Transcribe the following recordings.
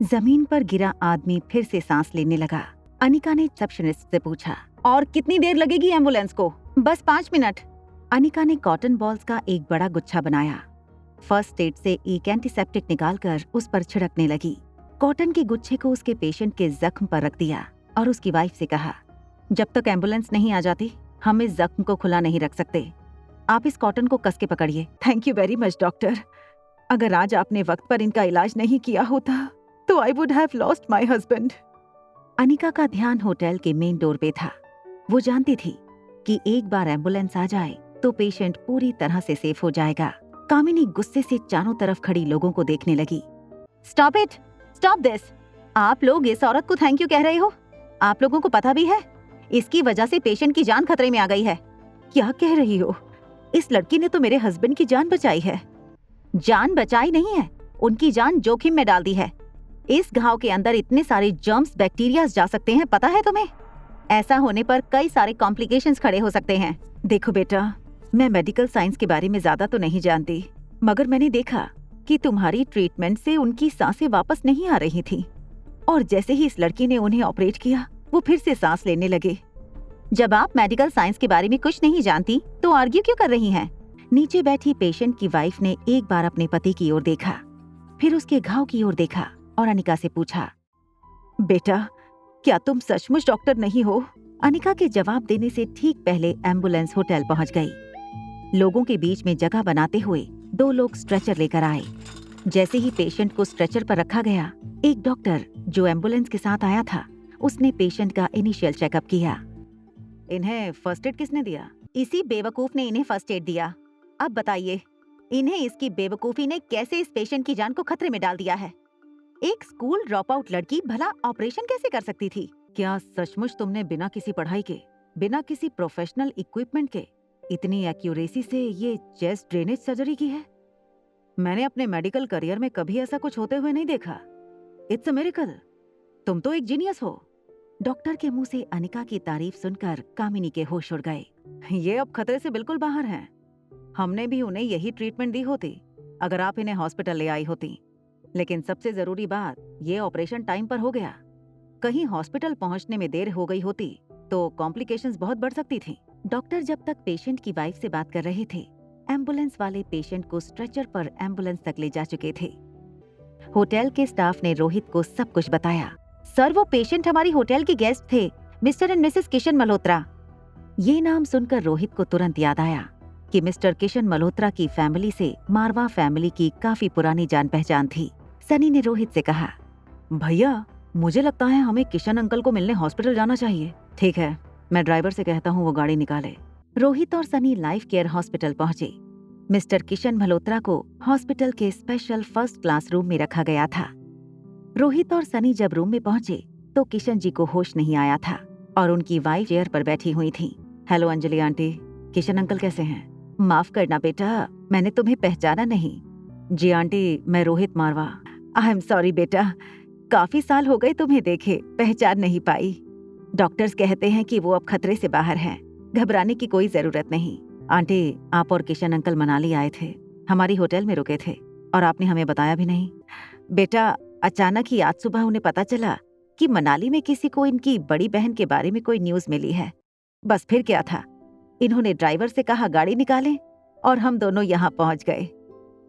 जमीन पर गिरा आदमी फिर से सांस लेने लगा। अनिका ने रिसेप्शनिस्ट से पूछा, और कितनी देर लगेगी एम्बुलेंस को? बस 5 मिनट। अनिका ने कॉटन बॉल्स का एक बड़ा गुच्छा बनाया। फर्स्ट एड से एक एंटीसेप्टिक निकालकर उस पर छिड़कने लगी। कॉटन के गुच्छे को उसके पेशेंट के जख्म पर रख दिया और उसकी वाइफ से कहा, जब तक एम्बुलेंस नहीं आ जाती हम इस जख्म को खुला नहीं रख सकते। आप इस कॉटन को कस के पकड़िए। Thank you very much doctor. अगर आज आपने वक्त पर इनका इलाज नहीं किया होता तो I would have lost my husband. Anika का ध्यान होटल के मेन डोर पे था। वो जानती थी कि एक बार एम्बुलेंस आ जाए तो पेशेंट पूरी तरह से सेफ हो जाएगा। कामिनी गुस्से से चारों तरफ खड़ी लोगों को देखने लगी। Stop it, stop this. आप लोग इस औरत को थैंक यू कह रहे हो? आप लोगों को पता भी है इसकी वजह से पेशेंट की जान खतरे में आ गई है। क्या कह रही हो? इस लड़की ने तो मेरे हस्बैंड की जान बचाई है। जान बचाई नहीं है, उनकी जान जोखिम में डाल दी है। इस घाव के अंदर इतने सारे जर्म्स बैक्टीरिया जा सकते हैं, पता है तुम्हें? ऐसा होने पर कई सारे कॉम्प्लिकेशंस खड़े हो सकते हैं। देखो बेटा, मैं मेडिकल साइंस के बारे में ज्यादा तो नहीं जानती, मगर मैंने देखा कि तुम्हारी ट्रीटमेंट से उनकी सांसें वापस नहीं आ रही थी और जैसे ही इस लड़की ने उन्हें ऑपरेट किया वो फिर से सांस लेने लगे। जब आप मेडिकल साइंस के बारे में कुछ नहीं जानती तो आर्ग्यू क्यों कर रही हैं? नीचे बैठी पेशेंट की वाइफ ने एक बार अपने पति की ओर देखा, फिर उसके घाव की ओर देखा और अनिका से पूछा, बेटा क्या तुम सचमुच डॉक्टर नहीं हो? अनिका के जवाब देने से ठीक पहले एम्बुलेंस होटल पहुंच गई। लोगों के बीच में जगह बनाते हुए 2 लोग स्ट्रेचर लेकर आए। जैसे ही पेशेंट को स्ट्रेचर पर रखा गया, एक डॉक्टर जो एम्बुलेंस के साथ आया था उसने पेशेंट का इनिशियल चेकअप किया। इन्हें फर्स्ट एड किसने दिया? इसी बेवकूफ ने इन्हें फर्स्ट एड दिया। अब बताइए, इन्हें इसकी बेवकूफी ने कैसे इस पेशेंट की जान को खतरे में डाल दिया है? एक स्कूल ड्रॉप आउट लड़की भला ऑपरेशन कैसे कर सकती थी? क्या सचमुच तुमने बिना किसी पढ़ाई के, बिना किसी प्रोफेशनल इक्विपमेंट के इतनी एक्यूरेसी से ये चेस्ट ड्रेनेज सर्जरी की है? मैंने अपने मेडिकल करियर में कभी ऐसा कुछ होते हुए नहीं देखा। It's a miracle. तुम तो एक जीनियस हो। डॉक्टर के मुंह से अनिका की तारीफ सुनकर कामिनी के होश उड़ गए। ये अब खतरे से बिल्कुल बाहर हैं। हमने भी उन्हें यही ट्रीटमेंट दी होती अगर आप इन्हें हॉस्पिटल ले आई होती। लेकिन सबसे जरूरी बात, ये ऑपरेशन टाइम पर हो गया। कहीं हॉस्पिटल पहुंचने में देर हो गई होती तो कॉम्प्लिकेशंस बहुत बढ़ सकती थी। डॉक्टर जब तक पेशेंट की वाइफ से बात कर रहे थे, एम्बुलेंस वाले पेशेंट को स्ट्रेचर पर एम्बुलेंस तक ले जा चुके थे। होटल के स्टाफ ने रोहित को सब कुछ बताया। सर, वो पेशेंट हमारी होटल के गेस्ट थे, mister and Mrs Kishan Malhotra. ये नाम सुनकर रोहित को तुरंत याद आया कि मिस्टर किशन मल्होत्रा की फैमिली से मारवा फैमिली की काफी पुरानी जान पहचान थी। सनी ने रोहित से कहा, भैया मुझे लगता है हमें किशन अंकल को मिलने हॉस्पिटल जाना चाहिए। ठीक है, मैं ड्राइवर से कहता हूँ वो गाड़ी निकाले। रोहित और सनी लाइफ केयर हॉस्पिटल पहुंचे। मिस्टर किशन मल्होत्रा को हॉस्पिटल के स्पेशल फर्स्ट क्लास रूम में रखा गया था। रोहित और सनी जब रूम में पहुंचे तो किशन जी को होश नहीं आया था और उनकी वाइफ चेयर पर बैठी हुई थी। Hello Anjali aunty, Kishan uncle कैसे हैं? माफ करना बेटा, मैंने तुम्हें पहचाना नहीं। जी आंटी, मैं रोहित मारवा। आई एम सॉरी बेटा, काफी साल हो गए तुम्हें देखे, पहचान नहीं पाई। डॉक्टर्स कहते हैं कि वो अब खतरे से बाहर हैं, घबराने की कोई जरूरत नहीं। आंटी, आप और किशन अंकल मनाली आए थे, हमारी होटल में रुके थे और आपने हमें बताया भी नहीं। बेटा, अचानक ही आज सुबह उन्हें पता चला कि मनाली में किसी को इनकी बड़ी बहन के बारे में कोई न्यूज मिली है। बस फिर क्या था, इन्होंने ड्राइवर से कहा गाड़ी निकालें और हम दोनों यहाँ पहुंच गए।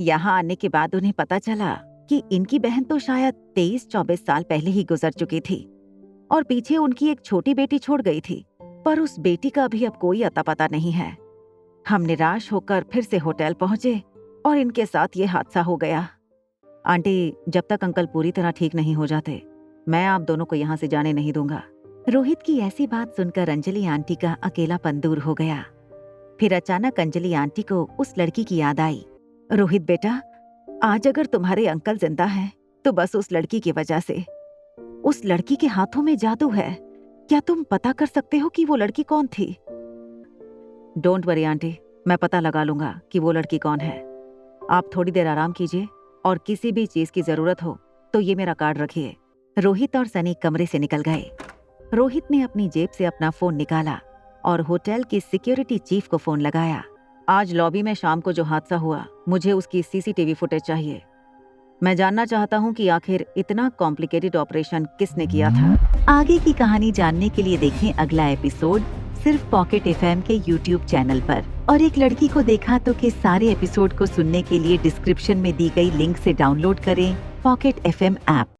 यहाँ आने के बाद उन्हें पता चला कि इनकी बहन तो शायद 23-24 साल पहले ही गुजर चुकी थी और पीछे उनकी एक छोटी बेटी छोड़ गई थी, पर उस बेटी का भी अब कोई अता पता नहीं है। हम निराश होकर फिर से होटल पहुंचे और इनके साथ ये हादसा हो गया। आंटी, जब तक अंकल पूरी तरह ठीक नहीं हो जाते मैं आप दोनों को यहाँ से जाने नहीं दूंगा। रोहित की ऐसी बात सुनकर अंजलि आंटी का अकेलापन दूर हो गया। फिर अचानक अंजलि आंटी को उस लड़की की याद आई। रोहित बेटा, आज अगर तुम्हारे अंकल जिंदा हैं तो बस उस लड़की की वजह से। उस लड़की के हाथों में जादू है। क्या तुम पता कर सकते हो कि वो लड़की कौन थी? डोंट वरी आंटी, मैं पता लगा लूंगा कि वो लड़की कौन है। आप थोड़ी देर आराम कीजिए और किसी भी चीज की जरूरत हो तो ये मेरा कार्ड रखिए। रोहित और सनी कमरे से निकल गए। रोहित ने अपनी जेब से अपना फोन निकाला और होटल की सिक्योरिटी चीफ को फोन लगाया। आज लॉबी में शाम को जो हादसा हुआ, मुझे उसकी सीसीटीवी फुटेज चाहिए। मैं जानना चाहता हूँ कि आखिर इतना कॉम्प्लिकेटेड ऑपरेशन किसने किया था। आगे की कहानी जानने के लिए देखें अगला एपिसोड सिर्फ पॉकेट FM के YouTube चैनल पर। और एक लड़की को देखा तो के सारे एपिसोड को सुनने के लिए डिस्क्रिप्शन में दी गई लिंक से डाउनलोड करें पॉकेट FM ऐप।